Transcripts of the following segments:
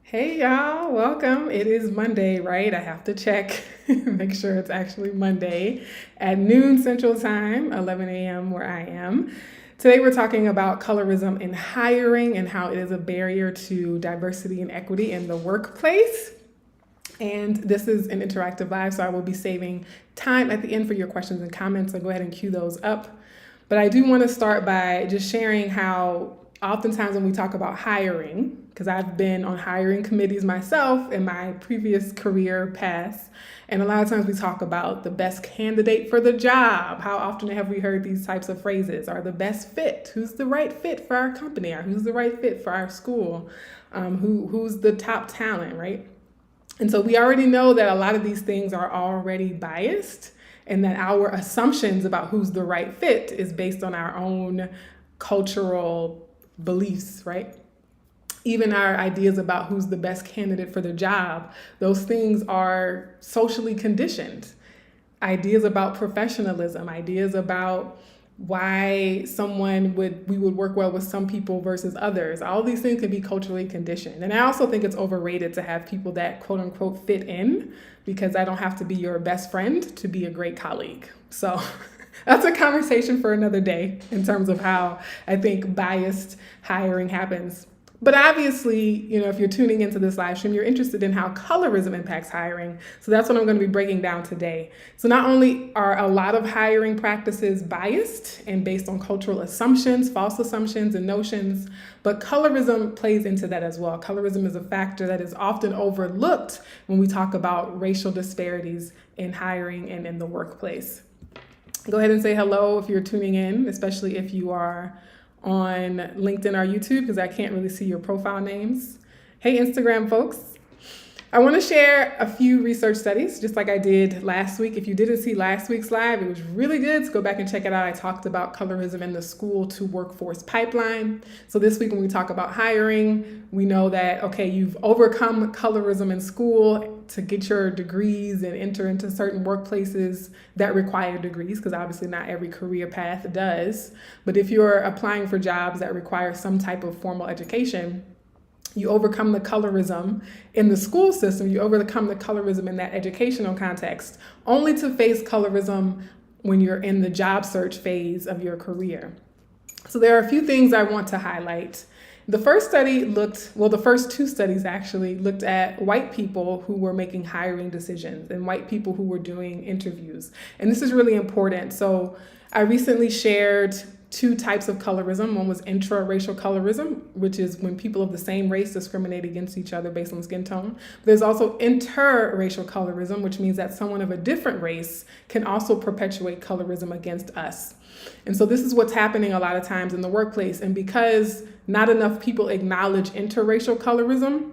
Hey y'all, welcome. It is Monday, right? I have to check, make sure it's actually Monday at noon Central Time, 11 a.m. where I am. Today we're talking about colorism in hiring and how it is a barrier to diversity and equity in the workplace. And this is an interactive live, so I will be saving time at the end for your questions and comments, so go ahead and cue those up. But I do want to start by just sharing how oftentimes when we talk about hiring, because I've been on hiring committees myself in my previous career paths, and a lot of times we talk about the best candidate for the job. How often have we heard these types of phrases? Or the best fit? Who's the right fit for our company? Or who's the right fit for our school? Who's the top talent, right? And so we already know that a lot of these things are already biased and that our assumptions about who's the right fit is based on our own cultural beliefs, right? Even our ideas about who's the best candidate for the job, those things are socially conditioned. Ideas about professionalism, ideas about why we would work well with some people versus others. All these things can be culturally conditioned. And I also think it's overrated to have people that quote unquote fit in, because I don't have to be your best friend to be a great colleague. So that's a conversation for another day in terms of how I think biased hiring happens. But obviously, if you're tuning into this live stream, you're interested in how colorism impacts hiring. So that's what I'm going to be breaking down today. So not only are a lot of hiring practices biased and based on cultural assumptions, false assumptions and notions, but colorism plays into that as well. Colorism is a factor that is often overlooked when we talk about racial disparities in hiring and in the workplace. Go ahead and say hello if you're tuning in, especially if you are on LinkedIn or YouTube, because I can't really see your profile names. Hey, Instagram folks. I want to share a few research studies, just like I did last week. If you didn't see last week's live, it was really good, so go back and check it out. I talked about colorism in the school to workforce pipeline. So this week when we talk about hiring, we know that, okay, you've overcome colorism in school to get your degrees and enter into certain workplaces that require degrees, because obviously not every career path does. But if you're applying for jobs that require some type of formal education, you overcome the colorism in the school system, you overcome the colorism in that educational context, only to face colorism when you're in the job search phase of your career. So there are a few things I want to highlight. The first the first two studies actually looked at white people who were making hiring decisions and white people who were doing interviews. And this is really important. So I recently shared two types of colorism. One was intra-racial colorism, which is when people of the same race discriminate against each other based on skin tone. There's also interracial colorism, which means that someone of a different race can also perpetuate colorism against us. And so this is what's happening a lot of times in the workplace. And because not enough people acknowledge interracial colorism,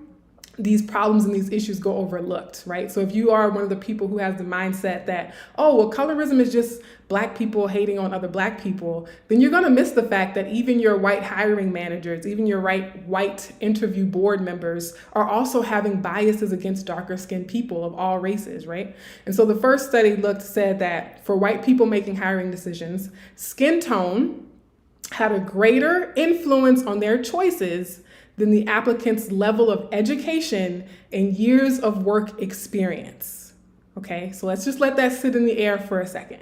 these problems and these issues go overlooked, right? So if you are one of the people who has the mindset that, oh, well, colorism is just Black people hating on other Black people, then you're going to miss the fact that even your white hiring managers, even your white interview board members are also having biases against darker skinned people of all races, right? And so the first study said that for white people making hiring decisions, skin tone had a greater influence on their choices than the applicant's level of education and years of work experience. Okay, so let's just let that sit in the air for a second.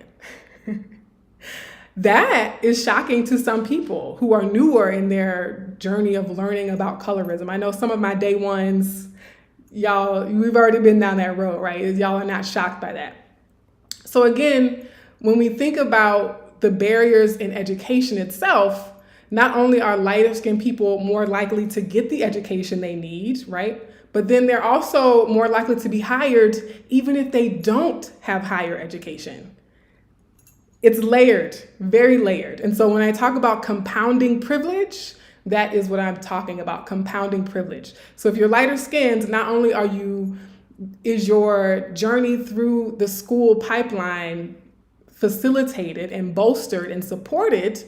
That is shocking to some people who are newer in their journey of learning about colorism. I know some of my day ones, y'all, we've already been down that road, right? Y'all are not shocked by that. So again, when we think about the barriers in education itself, not only are lighter skinned people more likely to get the education they need, right? But then they're also more likely to be hired even if they don't have higher education. It's layered, very layered. And so when I talk about compounding privilege, that is what I'm talking about, compounding privilege. So if you're lighter skinned, not only is your journey through the school pipeline facilitated and bolstered and supported,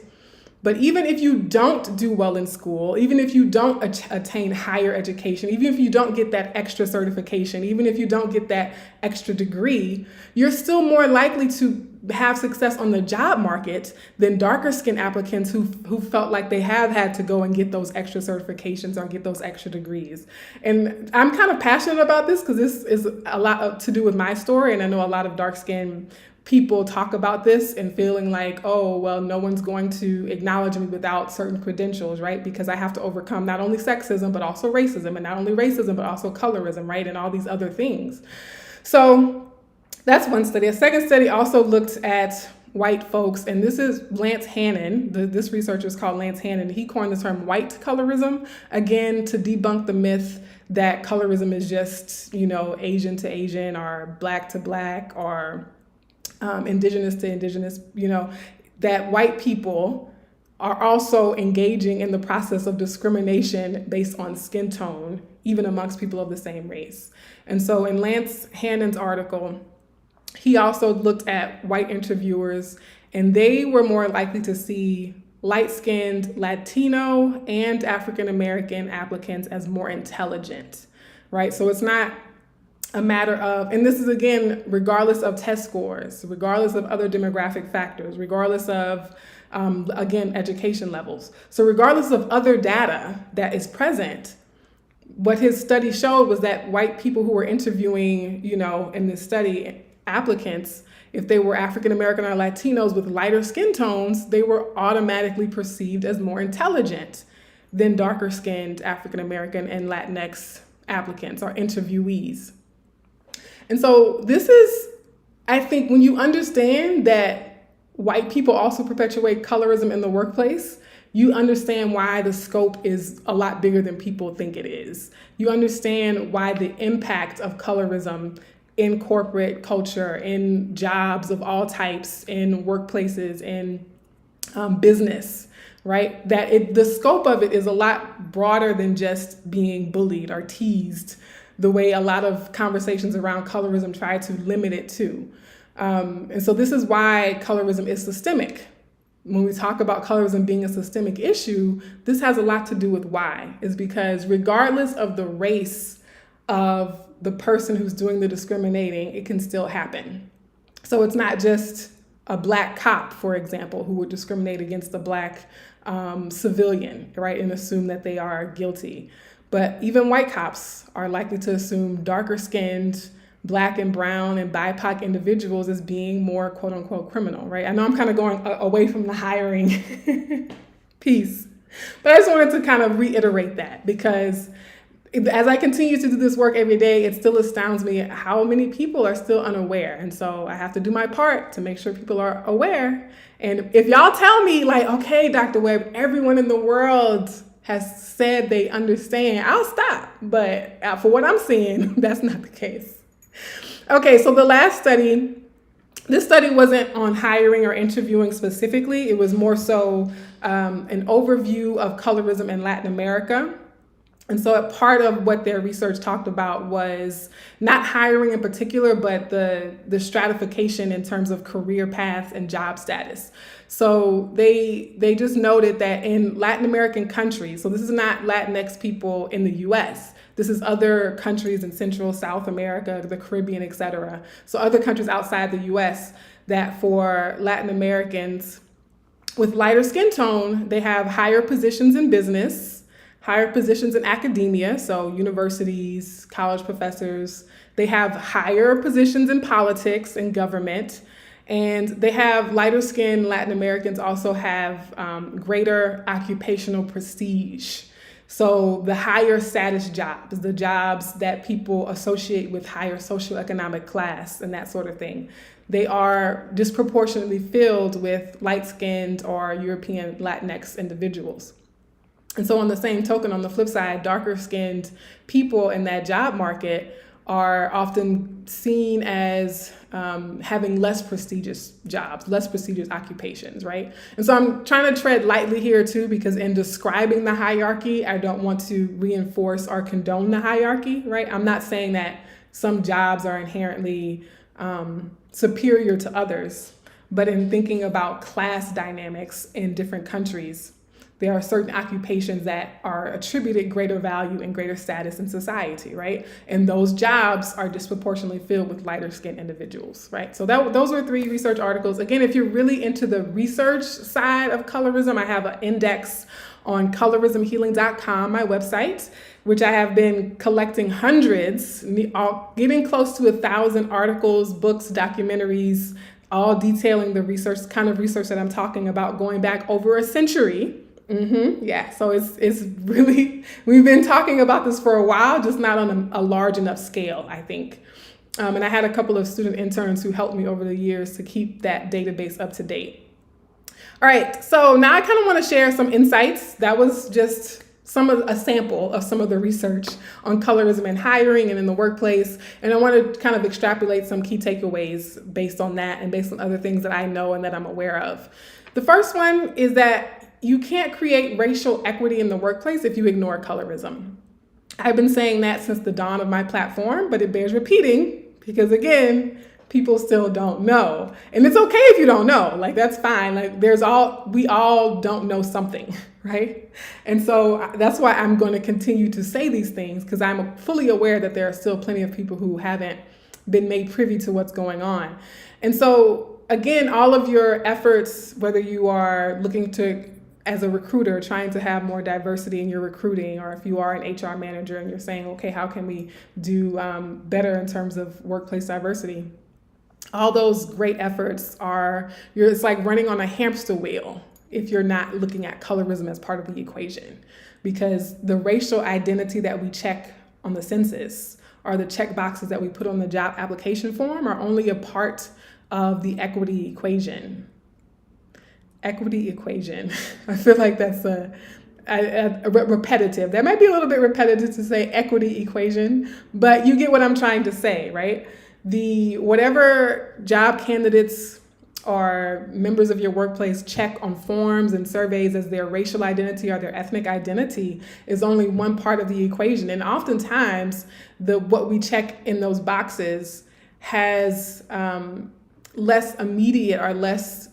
but even if you don't do well in school, even if you don't attain higher education, even if you don't get that extra certification, even if you don't get that extra degree, you're still more likely to have success on the job market than darker skinned applicants who felt like they have had to go and get those extra certifications or get those extra degrees. And I'm kind of passionate about this because this is a lot to do with my story. And I know a lot of dark skinned people talk about this and feeling like, oh, well, no one's going to acknowledge me without certain credentials, right? Because I have to overcome not only sexism, but also racism, and not only racism, but also colorism, right? And all these other things. So that's one study. A second study also looked at white folks, and this is Lance Hannon. This researcher is called Lance Hannon. He coined the term white colorism, again, to debunk the myth that colorism is just, Asian to Asian or black to black or indigenous to indigenous, that white people are also engaging in the process of discrimination based on skin tone, even amongst people of the same race. And so in Lance Hannon's article, he also looked at white interviewers, and they were more likely to see light-skinned Latino and African-American applicants as more intelligent, right? So it's not a matter of, and this is again, regardless of test scores, regardless of other demographic factors, regardless of, again, education levels. So regardless of other data that is present, what his study showed was that white people who were interviewing, in this study, applicants, if they were African-American or Latinos with lighter skin tones, they were automatically perceived as more intelligent than darker-skinned African-American and Latinx applicants or interviewees. And so this is, I think, when you understand that white people also perpetuate colorism in the workplace, you understand why the scope is a lot bigger than people think it is. You understand why the impact of colorism in corporate culture, in jobs of all types, in workplaces, in business, right? That the scope of it is a lot broader than just being bullied or teased, the way a lot of conversations around colorism try to limit it to. And so this is why colorism is systemic. When we talk about colorism being a systemic issue, this has a lot to do with why. Is because regardless of the race of the person who's doing the discriminating, it can still happen. So it's not just a black cop, for example, who would discriminate against a black civilian, right, and assume that they are guilty. But even white cops are likely to assume darker skinned, black and brown and BIPOC individuals as being more quote unquote criminal, right? I know I'm kind of going away from the hiring piece, but I just wanted to kind of reiterate that because as I continue to do this work every day, it still astounds me how many people are still unaware. And so I have to do my part to make sure people are aware. And if y'all tell me like, okay, Dr. Webb, everyone in the world has said they understand, I'll stop. But for what I'm seeing, that's not the case. Okay, so the last study, this study wasn't on hiring or interviewing specifically. It was more so an overview of colorism in Latin America. And so a part of what their research talked about was not hiring in particular, but the stratification in terms of career paths and job status. So they just noted that in Latin American countries, so this is not Latinx people in the US, this is other countries in Central, South America, the Caribbean, et cetera. So other countries outside the US, that for Latin Americans with lighter skin tone, they have higher positions in business, higher positions in academia, so universities, college professors. They have higher positions in politics and government. And they have lighter skinned Latin Americans also have greater occupational prestige. So the higher status jobs, the jobs that people associate with higher socioeconomic class and that sort of thing, they are disproportionately filled with light-skinned or European Latinx individuals. And so on the same token, on the flip side, darker skinned people in that job market are often seen as having less prestigious jobs, less prestigious occupations, right? And so I'm trying to tread lightly here too, because in describing the hierarchy, I don't want to reinforce or condone the hierarchy, right? I'm not saying that some jobs are inherently superior to others, but in thinking about class dynamics in different countries, there are certain occupations that are attributed greater value and greater status in society, right? And those jobs are disproportionately filled with lighter skinned individuals, right? So those were 3 research articles. Again, if you're really into the research side of colorism, I have an index on colorismhealing.com, my website, which I have been collecting hundreds, getting close to 1,000 articles, books, documentaries, all detailing the kind of research that I'm talking about, going back over a century. Yeah, so it's really, we've been talking about this for a while, just not on a large enough scale, I think. And I had a couple of student interns who helped me over the years to keep that database up to date. All right, so now I kind of want to share some insights. That was just a sample of some of the research on colorism in hiring and in the workplace. And I want to kind of extrapolate some key takeaways based on that and based on other things that I know and that I'm aware of. The first one is that you can't create racial equity in the workplace if you ignore colorism. I've been saying that since the dawn of my platform, but it bears repeating because, again, people still don't know. And it's okay if you don't know, like that's fine. Like we all don't know something, right? And so that's why I'm going to continue to say these things, because I'm fully aware that there are still plenty of people who haven't been made privy to what's going on. And so again, all of your efforts, whether you are looking to, as a recruiter, trying to have more diversity in your recruiting, or if you are an HR manager and you're saying, okay, how can we do better in terms of workplace diversity? All those great efforts it's like running on a hamster wheel if you're not looking at colorism as part of the equation, because the racial identity that we check on the census or the check boxes that we put on the job application form are only a part of the equity equation. Equity equation. I feel like that's repetitive. That might be a little bit repetitive to say equity equation, but you get what I'm trying to say, right? Whatever job candidates or members of your workplace check on forms and surveys as their racial identity or their ethnic identity is only one part of the equation. And oftentimes what we check in those boxes has less immediate or less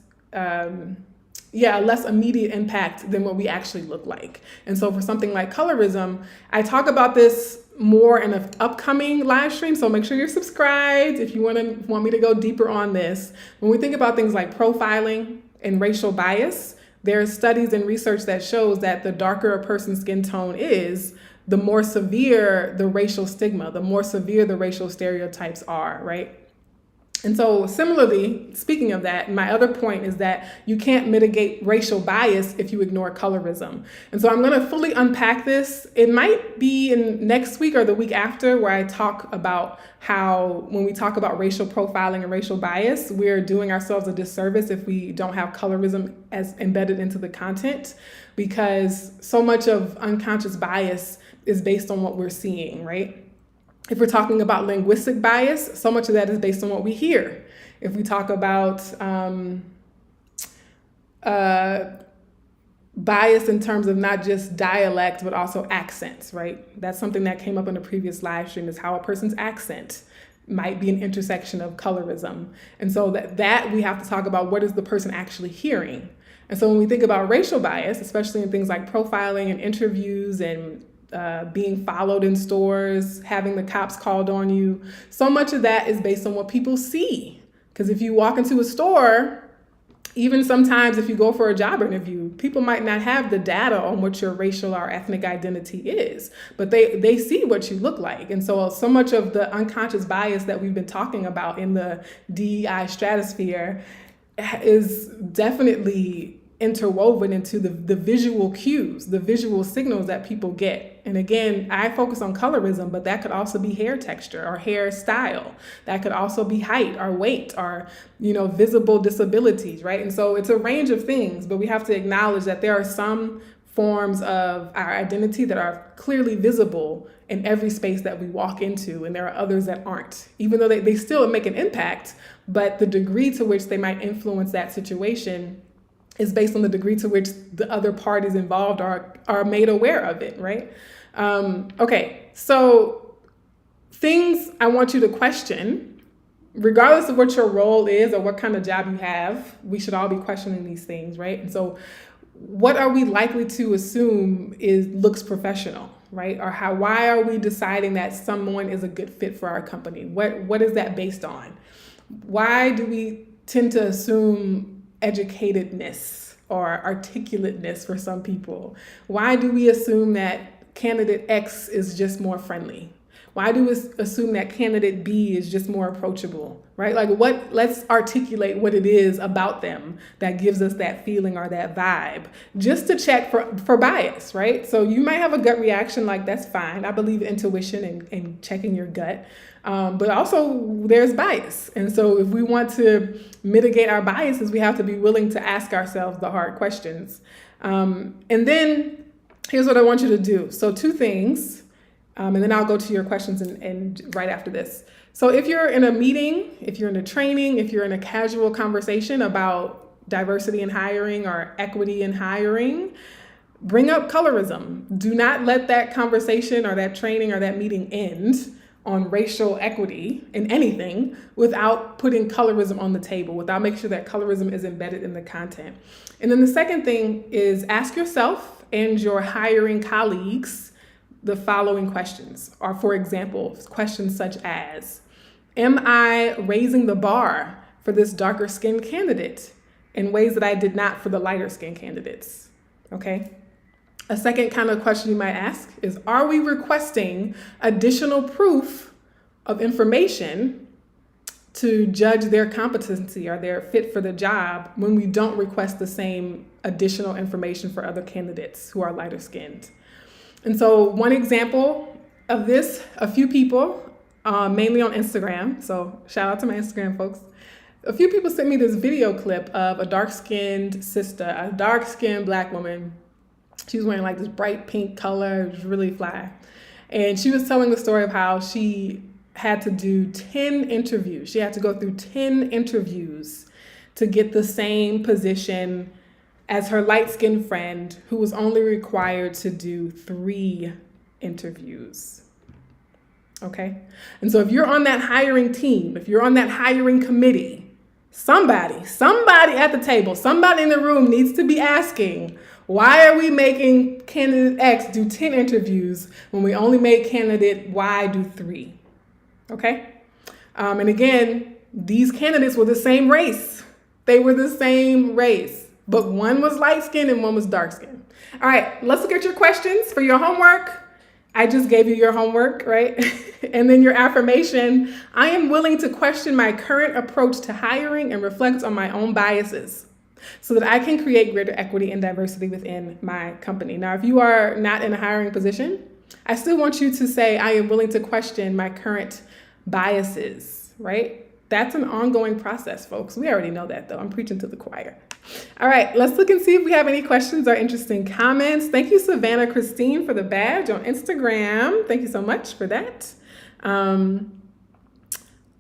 immediate impact than what we actually look like. And so for something like colorism, I talk about this more in an upcoming live stream, so make sure you're subscribed if you want me to go deeper on this. When we think about things like profiling and racial bias, there are studies and research that shows that the darker a person's skin tone is, the more severe the racial stigma, the more severe the racial stereotypes are, right? And so similarly, speaking of that, my other point is that you can't mitigate racial bias if you ignore colorism. And so I'm going to fully unpack this. It might be in next week or the week after, where I talk about how when we talk about racial profiling and racial bias, we're doing ourselves a disservice if we don't have colorism as embedded into the content, because so much of unconscious bias is based on what we're seeing, right? If we're talking about linguistic bias, so much of that is based on what we hear. If we talk about bias in terms of not just dialect, but also accents, right? That's something that came up in a previous live stream, is how a person's accent might be an intersection of colorism. And so that we have to talk about, what is the person actually hearing? And so when we think about racial bias, especially in things like profiling and interviews and being followed in stores, having the cops called on you, so much of that is based on what people see. Because if you walk into a store, even sometimes if you go for a job interview, people might not have the data on what your racial or ethnic identity is, but they see what you look like. And so much of the unconscious bias that we've been talking about in the DEI stratosphere is definitely interwoven into the visual cues, the visual signals that people get. And again, I focus on colorism, but that could also be hair texture or hair style. That could also be height or weight or, visible disabilities, right? And so it's a range of things, but we have to acknowledge that there are some forms of our identity that are clearly visible in every space that we walk into, and there are others that aren't, even though they still make an impact, but the degree to which they might influence that situation is based on the degree to which the other parties involved are made aware of it, right? Okay, so things I want you to question, regardless of what your role is or what kind of job you have, we should all be questioning these things, right? And so what are we likely to assume looks professional, right? Or why are we deciding that someone is a good fit for our company? What is that based on? Why do we tend to assume educatedness or articulateness for some people? Why do we assume that candidate X is just more friendly? Why do we assume that candidate B is just more approachable, right? Like let's articulate what it is about them that gives us that feeling or that vibe, just to check for bias, right? So you might have a gut reaction, like that's fine. I believe in intuition and checking your gut. But also there's bias. And so if we want to mitigate our biases, we have to be willing to ask ourselves the hard questions. And then here's what I want you to do. So 2 things. And then I'll go to your questions and right after this. So if you're in a meeting, if you're in a training, if you're in a casual conversation about diversity in hiring or equity in hiring, bring up colorism. Do not let that conversation or that training or that meeting end on racial equity in anything without putting colorism on the table, without making sure that colorism is embedded in the content. And then the second thing is ask yourself and your hiring colleagues the following questions, or for example, questions such as, am I raising the bar for this darker skinned candidate in ways that I did not for the lighter skinned candidates? Okay. A second kind of question you might ask is, are we requesting additional proof of information to judge their competency or their fit for the job when we don't request the same additional information for other candidates who are lighter skinned? And so one example of this, a few people, mainly on Instagram, so shout out to my Instagram folks, a few people sent me this video clip of a dark-skinned sister, a dark-skinned Black woman. She was wearing like this bright pink color, it was really fly. And she was telling the story of how she had to do 10 interviews. She had to go through 10 interviews to get the same position as her light-skinned friend, who was only required to do 3 interviews. Okay? And so if you're on that hiring team, if you're on that hiring committee, somebody at the table, somebody in the room needs to be asking, why are we making candidate X do 10 interviews when we only made candidate Y do 3? Okay? And again, these candidates were the same race. They were the same race. But one was light-skinned and one was dark-skinned. All right, let's look at your questions for your homework. I just gave you your homework, right? And then your affirmation, I am willing to question my current approach to hiring and reflect on my own biases so that I can create greater equity and diversity within my company. Now, if you are not in a hiring position, I still want you to say, I am willing to question my current biases, right? That's an ongoing process, folks. We already know that, though. I'm preaching to the choir. All right, let's look and see if we have any questions or interesting comments. Thank you, Savannah Christine, for the badge on Instagram. Thank you so much for that.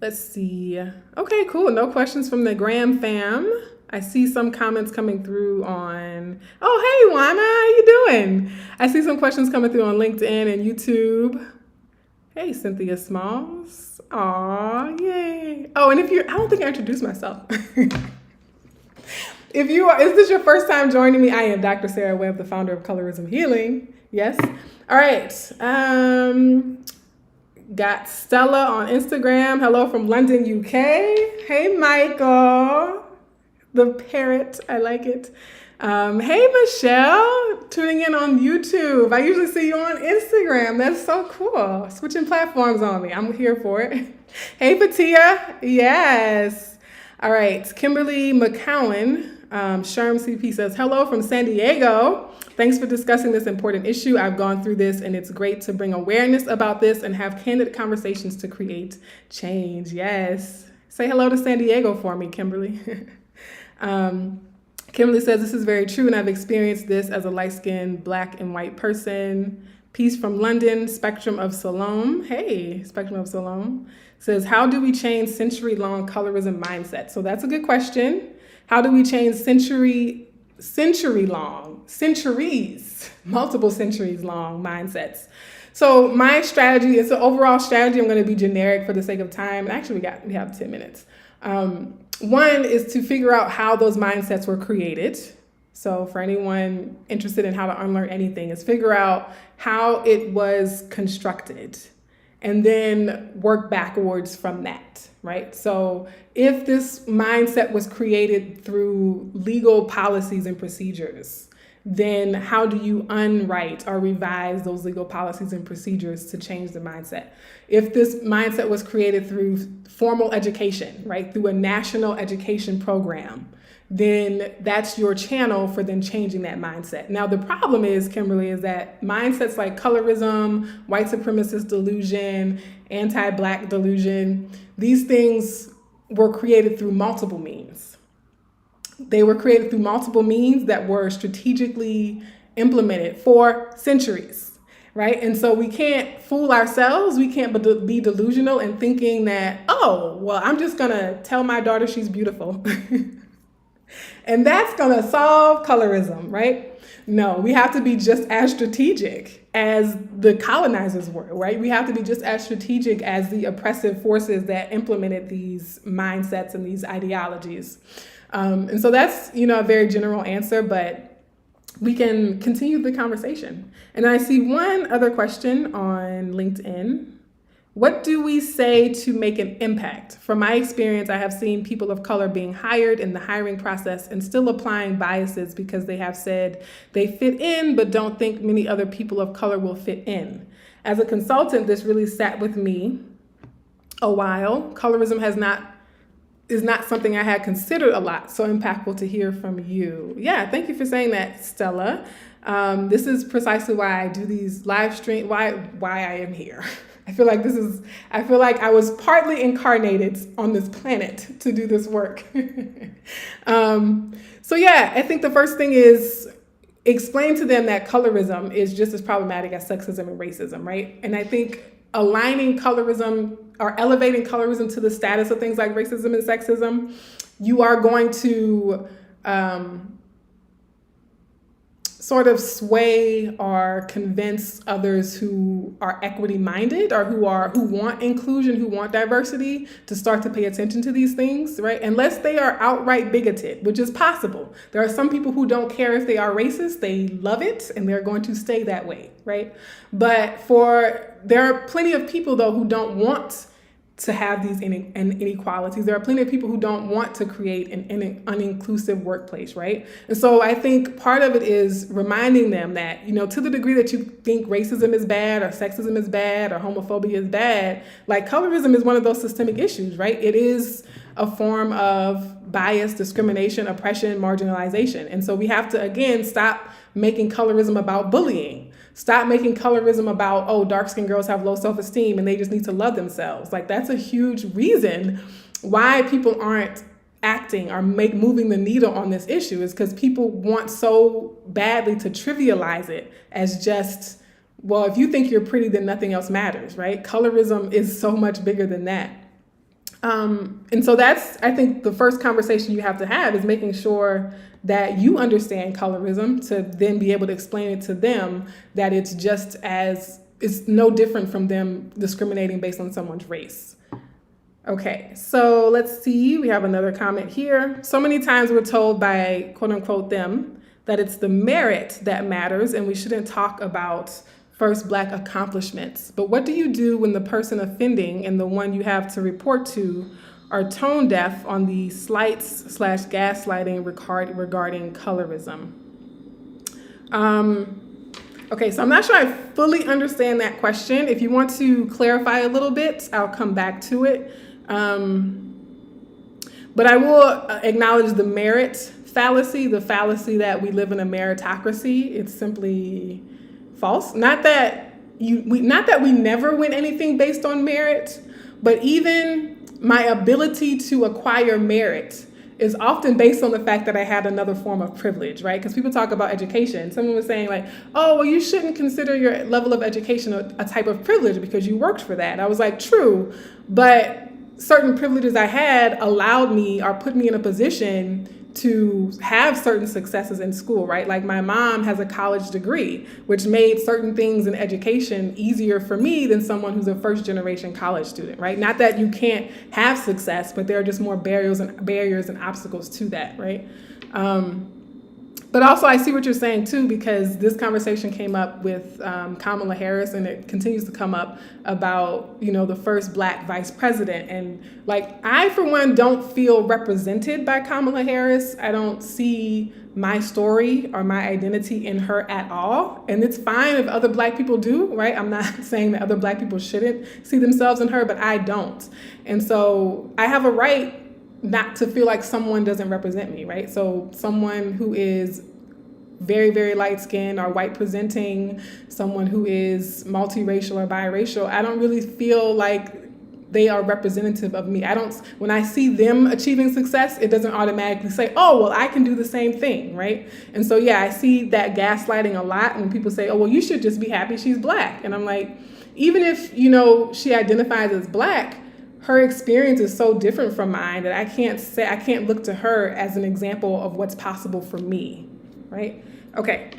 Let's see. Okay, cool. No questions from the Graham fam. I see some comments coming through on, oh, hey, Juana, how you doing? I see some questions coming through on LinkedIn and YouTube. Hey, Cynthia Smalls. Aw, yay. Oh, and I don't think I introduced myself. Is this your first time joining me? I am Dr. Sarah Webb, the founder of Colorism Healing. Yes. All right. Got Stella on Instagram. Hello from London, UK. Hey, Michael, the parrot. I like it. Hey, Michelle, tuning in on YouTube. I usually see you on Instagram. That's so cool. Switching platforms on me. I'm here for it. Hey, Patia. Yes. All right. Kimberly McCowan, Sherm CP says, hello from San Diego. Thanks for discussing this important issue. I've gone through this and it's great to bring awareness about this and have candid conversations to create change. Yes. Say hello to San Diego for me, Kimberly. Kimberly says, this is very true, and I've experienced this as a light-skinned Black and white person. Peace from London, Spectrum of Salome. Hey, Spectrum of Salome. Says, how do we change century-long colorism mindset? So that's a good question. How do we change multiple centuries long mindsets? So my strategy is an overall strategy. I'm going to be generic for the sake of time. And actually, we have 10 minutes. One is to figure out how those mindsets were created, So for anyone interested in how to unlearn anything, is figure out how it was constructed and then work backwards from that, right? So if this mindset was created through legal policies and procedures, then how do you unwrite or revise those legal policies and procedures to change the mindset? If this mindset was created through formal education, right, through a national education program, then that's your channel for then changing that mindset. Now, the problem is, Kimberly, is that mindsets like colorism, white supremacist delusion, anti-Black delusion, these things were created through multiple means. They were created through multiple means that were strategically implemented for centuries, right? And so we can't fool ourselves. We can't be delusional in thinking that, oh, well, I'm just gonna tell my daughter she's beautiful. And that's gonna solve colorism, right? No, we have to be just as strategic as the colonizers were, right? We have to be just as strategic as the oppressive forces that implemented these mindsets and these ideologies. And so that's, a very general answer, but we can continue the conversation. And I see one other question on LinkedIn. What do we say to make an impact? From my experience, I have seen people of color being hired in the hiring process and still applying biases because they have said they fit in, but don't think many other people of color will fit in. As a consultant, this really sat with me a while. Colorism is not something I had considered a lot, so impactful to hear from you. Yeah, thank you for saying that, Stella. This is precisely why I do these live stream, why I am here. I feel like I was partly incarnated on this planet to do this work. So yeah, I think the first thing is explain to them that colorism is just as problematic as sexism and racism, right? And I think aligning colorism or elevating colorism to the status of things like racism and sexism, you are going to sort of sway or convince others who are equity minded or who want inclusion, who want diversity, to start to pay attention to these things, right? Unless they are outright bigoted, which is possible. There are some people who don't care if they are racist, they love it and they're going to stay that way, right? But there are plenty of people though who don't want to have these inequalities. There are plenty of people who don't want to create an uninclusive workplace, right? And so I think part of it is reminding them that, to the degree that you think racism is bad or sexism is bad or homophobia is bad, like colorism is one of those systemic issues, right? It is a form of bias, discrimination, oppression, marginalization. And so we have to, again, stop making colorism about bullying. Stop making colorism about, oh, dark-skinned girls have low self-esteem and they just need to love themselves. Like, that's a huge reason why people aren't acting or moving the needle on this issue, is because people want so badly to trivialize it as just, well, if you think you're pretty, then nothing else matters, right? Colorism is so much bigger than that. And so that's, I think, the first conversation you have to have is making sure that you understand colorism to then be able to explain it to them, that it's no different from them discriminating based on someone's race. Okay, so let's see, we have another comment here. So many times we're told by quote unquote them that it's the merit that matters and we shouldn't talk about first Black accomplishments. But what do you do when the person offending and the one you have to report to are tone deaf on the slights/gaslighting regarding colorism? Okay, so I'm not sure I fully understand that question. If you want to clarify a little bit, I'll come back to it. But I will acknowledge the merit fallacy, the fallacy that we live in a meritocracy. It's simply false. Not that we never win anything based on merit, but even my ability to acquire merit is often based on the fact that I had another form of privilege, right? Because people talk about education. Someone was saying like, oh, well, you shouldn't consider your level of education a type of privilege because you worked for that. I was like, true, but certain privileges I had allowed me or put me in a position to have certain successes in school, right? Like my mom has a college degree, which made certain things in education easier for me than someone who's a first generation college student, right? Not that you can't have success, but there are just more barriers and obstacles to that, right? But also, I see what you're saying too, because this conversation came up with Kamala Harris, and it continues to come up about, the first Black vice president. And like, I, for one, don't feel represented by Kamala Harris. I don't see my story or my identity in her at all. And it's fine if other Black people do, right? I'm not saying that other Black people shouldn't see themselves in her, but I don't. And so I have a right not to feel like someone doesn't represent me, right? So someone who is very, very light skinned or white presenting, someone who is multiracial or biracial, I don't really feel like they are representative of me. When I see them achieving success, it doesn't automatically say, oh, well, I can do the same thing, right? And so, yeah, I see that gaslighting a lot when people say, oh, well, you should just be happy she's Black. And I'm like, even if, she identifies as Black, her experience is so different from mine that I can't look to her as an example of what's possible for me, right? Okay.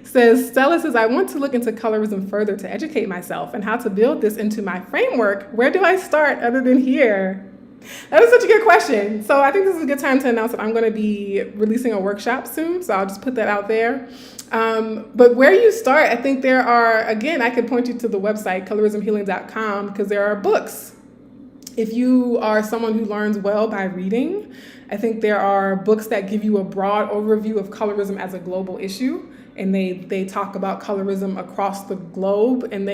Stella says, I want to look into colorism further to educate myself and how to build this into my framework. Where do I start other than here? That is such a good question. So I think this is a good time to announce that I'm going to be releasing a workshop soon. So I'll just put that out there. But where you start, I think there are, again, I could point you to the website, colorismhealing.com, because there are books. If you are someone who learns well by reading, I think there are books that give you a broad overview of colorism as a global issue. And they talk about colorism across the globe, and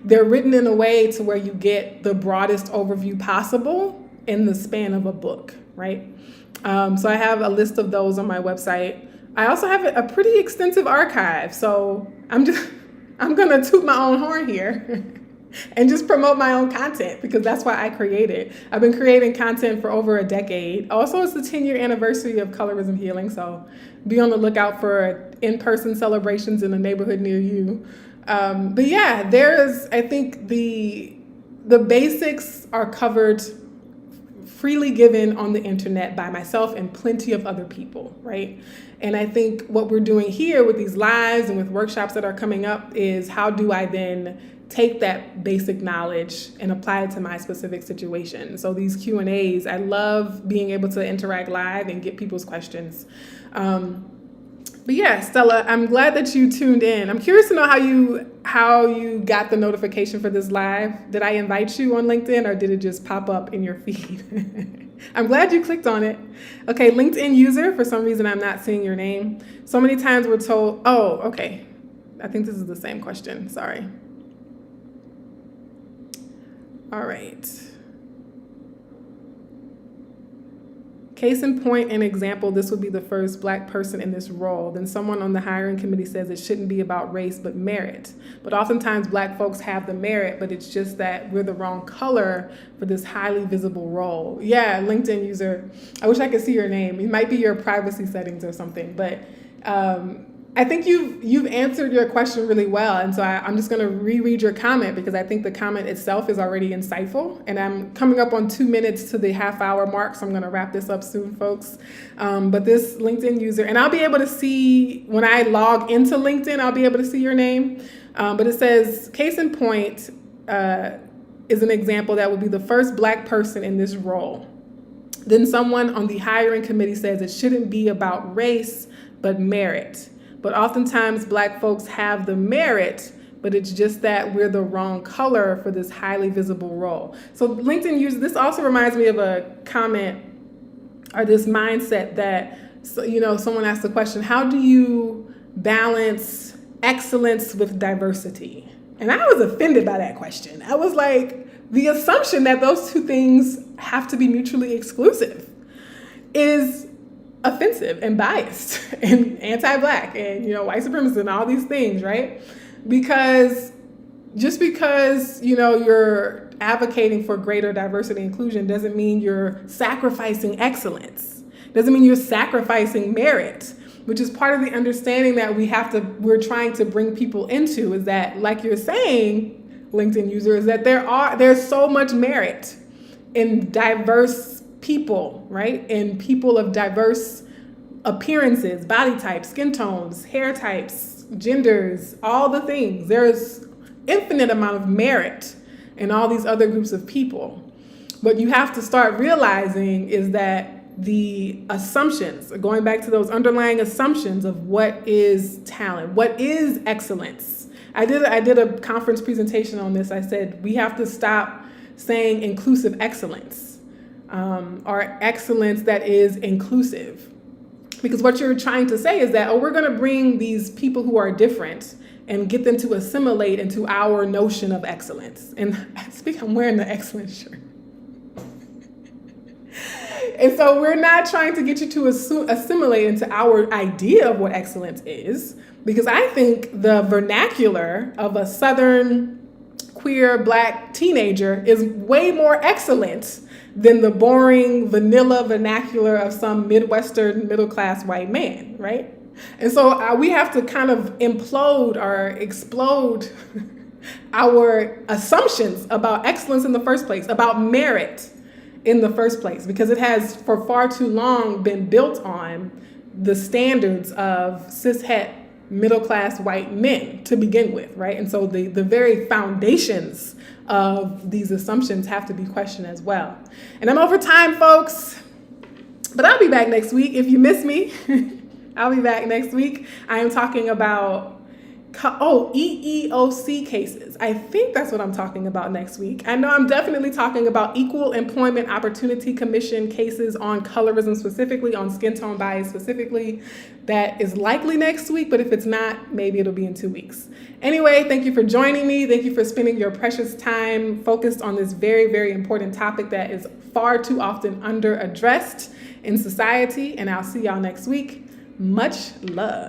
they're written in a way to where you get the broadest overview possible in the span of a book, right? So I have a list of those on my website. I also have a pretty extensive archive, so I'm gonna toot my own horn here and just promote my own content, because that's why I created. I've been creating content for over a decade. Also, it's the 10-year anniversary of Colorism Healing, so be on the lookout for in-person celebrations in a neighborhood near you. But yeah, I think the basics are covered, freely given on the internet by myself and plenty of other people, right? And I think what we're doing here with these lives and with workshops that are coming up is, how do I then take that basic knowledge and apply it to my specific situation? So these Q&As, I love being able to interact live and get people's questions. But yeah, Stella, I'm glad that you tuned in. I'm curious to know how you got the notification for this live. Did I invite you on LinkedIn, or did it just pop up in your feed? I'm glad you clicked on it. Okay, LinkedIn user, for some reason I'm not seeing your name. So many times we're told, oh, okay. I think this is the same question, sorry. All right. Case in point and example, this would be the first Black person in this role. Then someone on the hiring committee says it shouldn't be about race, but merit. But oftentimes Black folks have the merit, but it's just that we're the wrong color for this highly visible role. Yeah, LinkedIn user. I wish I could see your name. It might be your privacy settings or something, but I think you've answered your question really well. And so I'm just going to reread your comment, because I think the comment itself is already insightful. And I'm coming up on 2 minutes to the half-hour mark, so I'm going to wrap this up soon, folks. But this LinkedIn user, and I'll be able to see, when I log into LinkedIn, I'll be able to see your name. But it says, case in point is an example that would be the first Black person in this role. Then someone on the hiring committee says it shouldn't be about race, but merit. But oftentimes Black folks have the merit, but it's just that we're the wrong color for this highly visible role. So LinkedIn user, this also reminds me of a comment or this mindset that, someone asked the question, how do you balance excellence with diversity? And I was offended by that question. I was like, the assumption that those two things have to be mutually exclusive is offensive and biased and anti-Black and, white supremacist and all these things, right? Because just because, you're advocating for greater diversity and inclusion doesn't mean you're sacrificing excellence. Doesn't mean you're sacrificing merit, which is part of the understanding that we're trying to bring people into, is that, like you're saying, LinkedIn user, is that there's so much merit in diverse people, right? And people of diverse appearances, body types, skin tones, hair types, genders, all the things. There's infinite amount of merit in all these other groups of people. What you have to start realizing is that the assumptions, going back to those underlying assumptions of what is talent, what is excellence. I did a conference presentation on this. I said we have to stop saying inclusive excellence, or excellence that is inclusive. Because what you're trying to say is that, oh, we're going to bring these people who are different and get them to assimilate into our notion of excellence. And I'm wearing the excellence shirt. And so we're not trying to get you to assimilate into our idea of what excellence is, because I think the vernacular of a Southern queer Black teenager is way more excellent than the boring vanilla vernacular of some Midwestern middle-class white man, right? And so we have to kind of implode or explode our assumptions about excellence in the first place, about merit in the first place, because it has for far too long been built on the standards of cishet middle-class white men to begin with, right? And so the very foundations of these assumptions have to be questioned as well. And I'm over time, folks, but I'll be back next week. If you miss me, I'll be back next week. I am talking about EEOC cases. I think that's what I'm talking about next week. I know I'm definitely talking about Equal Employment Opportunity Commission cases on colorism specifically, on skin tone bias specifically. That is likely next week, but if it's not, maybe it'll be in 2 weeks. Anyway, thank you for joining me. Thank you for spending your precious time focused on this very, very important topic that is far too often under-addressed in society. And I'll see y'all next week. Much love.